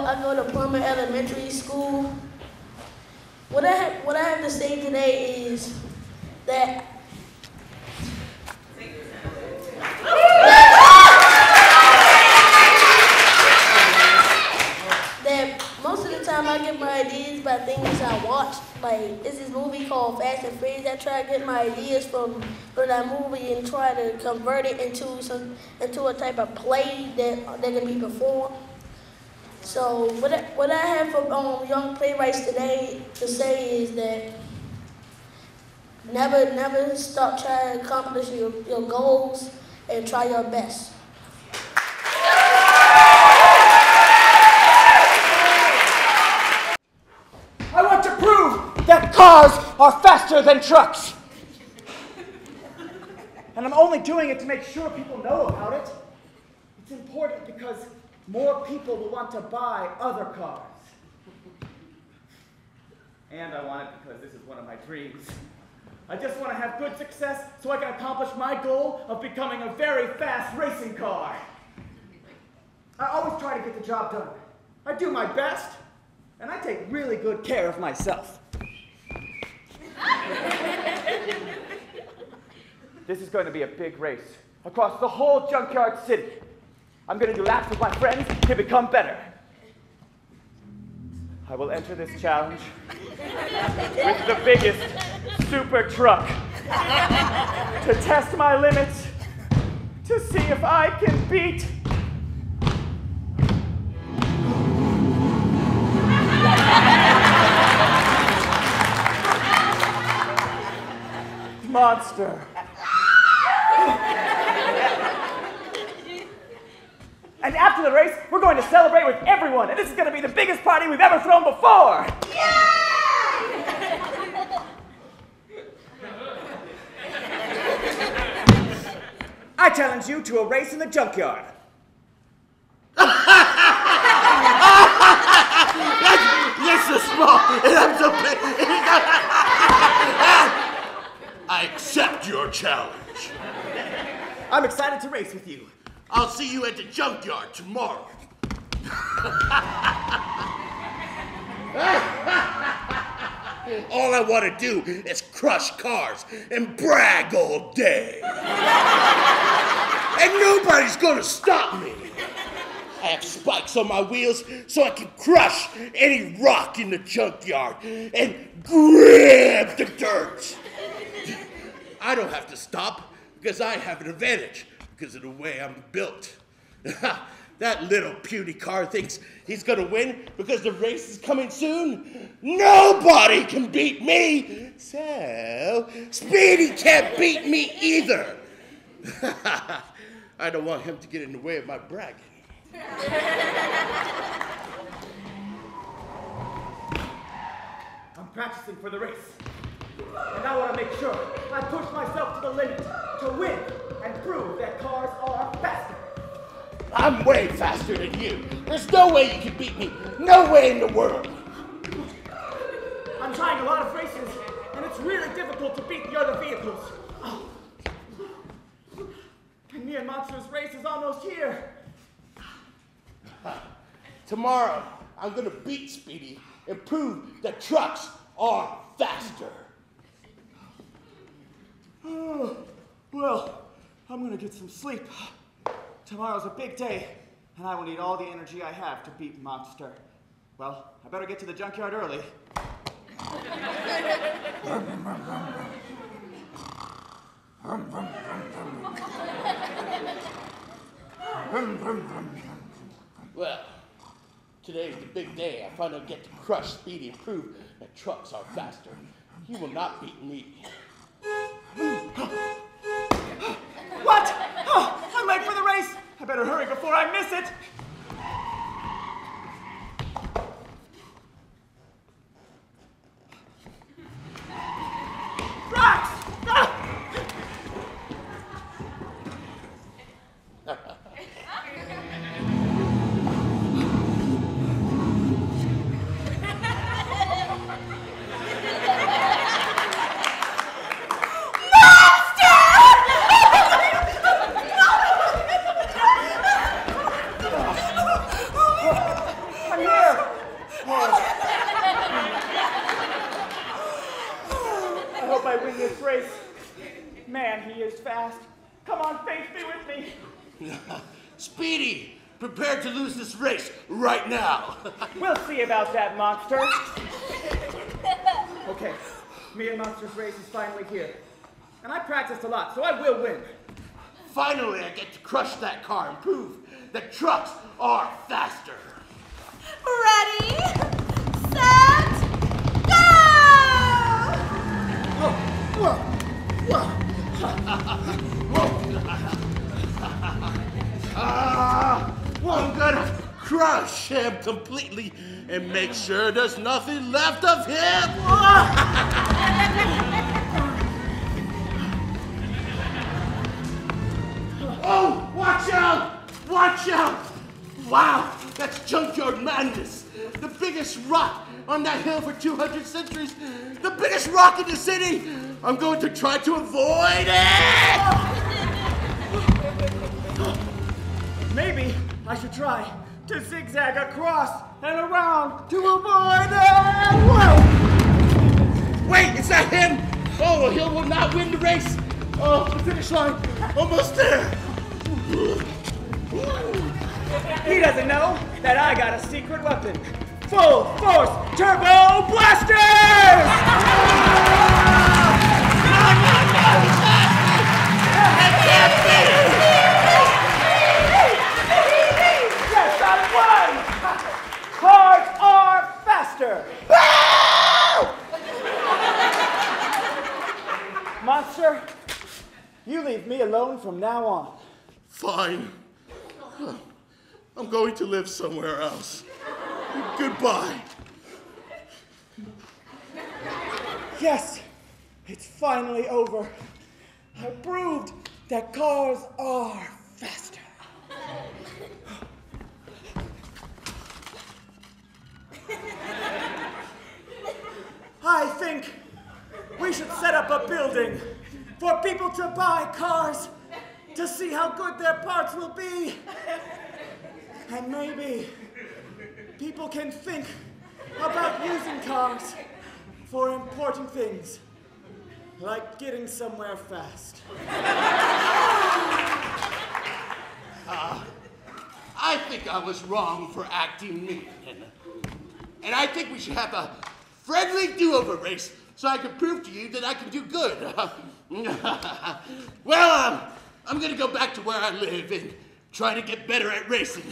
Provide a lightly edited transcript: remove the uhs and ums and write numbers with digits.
I go to Plummer Elementary School. What I have to say today is that most of the time I get my ideas by things I watch. Like, there's this movie called Fast and Furious. I try to get my ideas from that movie and try to convert it into a type of play that can be performed. So what I have for young playwrights today to say is that never stop trying to accomplish your goals and try your best. I want to prove that cars are faster than trucks. And I'm only doing it to make sure people know about it. It's important because more people will want to buy other cars. And I want it because this is one of my dreams. I just want to have good success so I can accomplish my goal of becoming a very fast racing car. I always try to get the job done. I do my best, and I take really good care of myself. This is going to be a big race across the whole junkyard city. I'm going to do laps with my friends to become better. I will enter this challenge with the biggest super truck to test my limits, to see if I can beat Monster. And after the race, we're going to celebrate with everyone, and this is going to be the biggest party we've ever thrown before. Yeah! I challenge you to a race in the junkyard. Yes, it's small, and I'm so big. I accept your challenge. I'm excited to race with you. I'll see you at the junkyard tomorrow. All I want to do is crush cars and brag all day. And nobody's going to stop me. I have spikes on my wheels so I can crush any rock in the junkyard and grab the dirt. I don't have to stop because I have an advantage because of the way I'm built. That little puny car thinks he's gonna win because the race is coming soon. Nobody can beat me. So, Speedy can't beat me either. I don't want him to get in the way of my bragging. I'm practicing for the race. And I want to make sure I push myself to the limit to win and prove that cars are faster. I'm way faster than you. There's no way you can beat me. No way in the world. I'm trying a lot of races, and it's really difficult to beat the other vehicles. And me and Monster's race is almost here. Tomorrow, I'm going to beat Speedy and prove that trucks are faster. Oh, well, I'm going to get some sleep. Tomorrow's a big day, and I will need all the energy I have to beat Monster. Well, I better get to the junkyard early. Well, today's the big day. I finally get to crush Speedy and prove that trucks are faster. He will not beat me. What? Oh, I'm late for the race. I better hurry before I miss it. Rocks! Ah! man he is fast. Come on, Faith, be with me. Speedy, prepare to lose this race right now. We'll see about that, Monster. Okay, me and Monster's race is finally here. And I practiced a lot, so I will win. Finally, I get to crush that car and prove that trucks are faster. Ready, set, go! Whoa, whoa, whoa. I'm gonna crush him completely and make sure there's nothing left of him. Oh, watch out! Watch out! Wow, that's junkyard madness. The biggest rock on that hill for 200 centuries. The biggest rock in the city. I'm going to try to avoid it! Maybe I should try to zigzag across and around to avoid it. Whoa! Wait, is that him? Oh, he will not win the race. Oh, the finish line. Almost there. He doesn't know that I got a secret weapon. Full force turbo blasters! Yes, I won! Cars are faster! Monster, you leave me alone from now on. Fine. I'm going to live somewhere else. Goodbye. Yes, it's finally over. I proved that cars are faster. I think we should set up a building for people to buy cars to see how good their parts will be. And maybe people can think about using cars for important things, like getting somewhere fast. I think I was wrong for acting mean. And I think we should have a friendly do-over race so I can prove to you that I can do good. Well, I'm going to go back to where I live and try to get better at racing.